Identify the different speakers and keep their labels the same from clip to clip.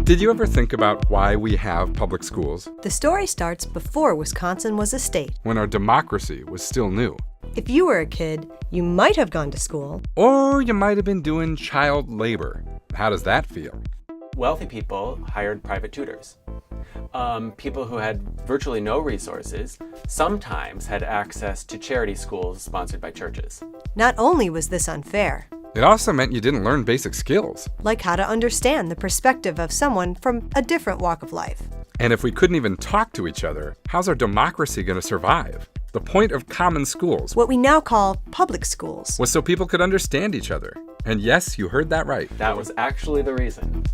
Speaker 1: Did you ever think about why we have public schools
Speaker 2: The story starts before Wisconsin was a state.
Speaker 1: when our democracy was still new?
Speaker 2: If you were a kid, you might have gone to school.
Speaker 1: Or you might have been doing child labor. How does that feel?
Speaker 3: Wealthy people hired private tutors. People who had virtually no resources sometimes had access to charity schools sponsored by churches.
Speaker 2: Not only was this unfair,
Speaker 1: It also meant you didn't learn basic skills.
Speaker 2: like how to understand the perspective of someone from a different walk of life.
Speaker 1: And if we couldn't even talk to each other, how's our democracy going to survive? The point of common schools
Speaker 2: What we now call public schools.
Speaker 1: was so people could understand each other. And yes, you heard that right.
Speaker 3: That was actually the reason.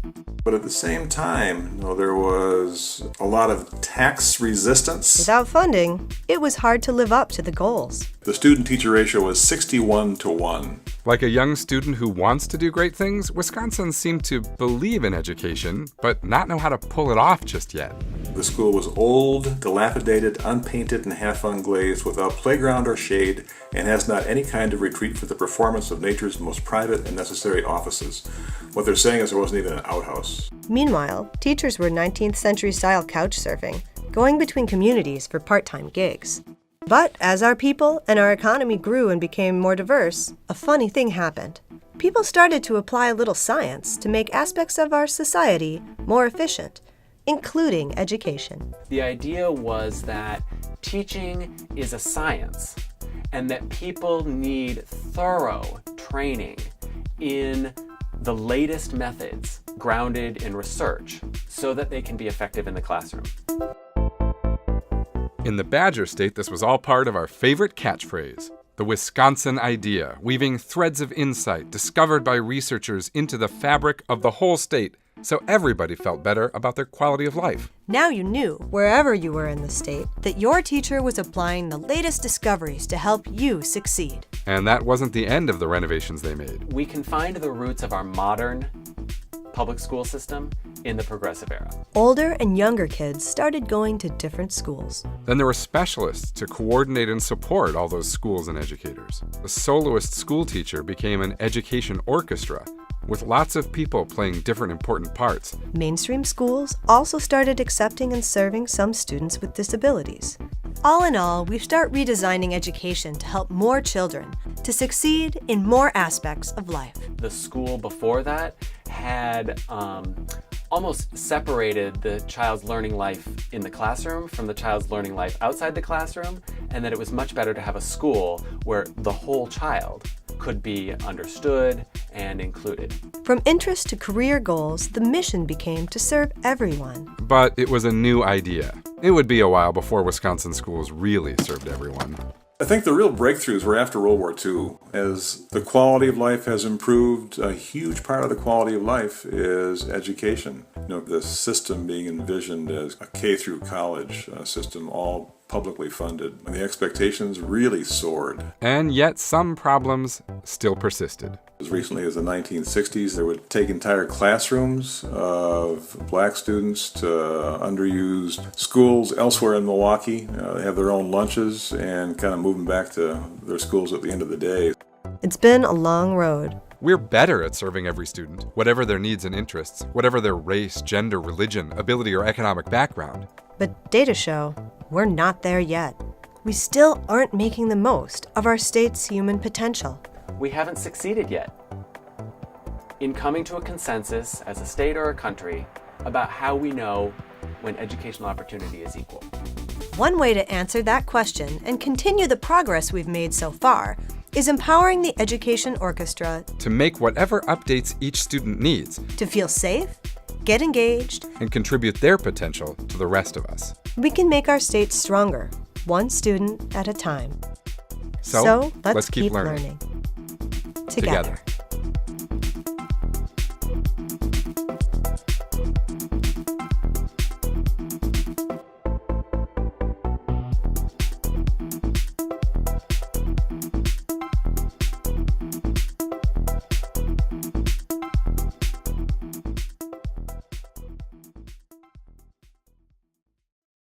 Speaker 4: But at the same time, there was a lot of tax resistance.
Speaker 2: Without funding, it was hard to live up to the goals.
Speaker 4: The student-teacher ratio was 61-1.
Speaker 1: Like a young student who wants to do great things, Wisconsin seemed to believe in education, but not know how to pull it off just yet.
Speaker 4: The school was old, dilapidated, unpainted, and half unglazed, without playground or shade, and has not any kind of retreat for the performance of nature's most private and necessary offices. What they're saying is there wasn't even an outhouse.
Speaker 2: Meanwhile, teachers were 19th century style couch surfing, going between communities for part-time gigs. But as our people and our economy grew and became more diverse, a funny thing happened. People started to apply a little science to make aspects of our society more efficient, including education.
Speaker 3: The idea was that teaching is a science and that people need thorough training in the latest methods grounded in research so that they can be effective in the classroom.
Speaker 1: In the Badger State, this was all part of our favorite catchphrase, the Wisconsin idea, weaving threads of insight discovered by researchers into the fabric of the whole state so everybody felt better about their quality of life.
Speaker 2: Now you knew, wherever you were in the state, that your teacher was applying the latest discoveries to help you succeed.
Speaker 1: And that wasn't the end of the renovations they made.
Speaker 3: We can find the roots of our modern public school system in the Progressive Era.
Speaker 2: Older and younger kids started going to different schools.
Speaker 1: Then there were specialists to coordinate and support all those schools and educators. A soloist school teacher became an education orchestra, with lots of people playing different important parts.
Speaker 2: Mainstream schools also started accepting and serving some students with disabilities. All in all, we start redesigning education to help more children to succeed in more aspects of life.
Speaker 3: The school before that had almost separated the child's learning life in the classroom from the child's learning life outside the classroom, and that it was much better to have a school where the whole child could be understood and included.
Speaker 2: From interest to career goals, the mission became to serve everyone.
Speaker 1: But it was a new idea. It would be a while before Wisconsin schools really served everyone.
Speaker 4: I think the real breakthroughs were after World War II. As the quality of life has improved, a huge part of the quality of life is education. The system being envisioned as a K through college system, all publicly funded. And the expectations really soared.
Speaker 1: And yet some problems still persisted.
Speaker 4: As recently as the 1960s, they would take entire classrooms of black students to underused schools elsewhere in Milwaukee. They have their own lunches and kind of move them back to their schools at the end of the day.
Speaker 2: It's been a long road.
Speaker 1: We're better at serving every student, whatever their needs and interests, whatever their race, gender, religion, ability, or economic background.
Speaker 2: But data show we're not there yet. We still aren't making the most of our state's human potential.
Speaker 3: We haven't succeeded yet in coming to a consensus as a state or a country about how we know when educational opportunity is equal.
Speaker 2: One way to answer that question and continue the progress we've made so far is empowering the education orchestra
Speaker 1: To make whatever updates each student needs
Speaker 2: to feel safe, get engaged.
Speaker 1: and contribute their potential to the rest of us.
Speaker 2: We can make our state stronger, one student at a time.
Speaker 1: So,
Speaker 2: let's keep learning. Together.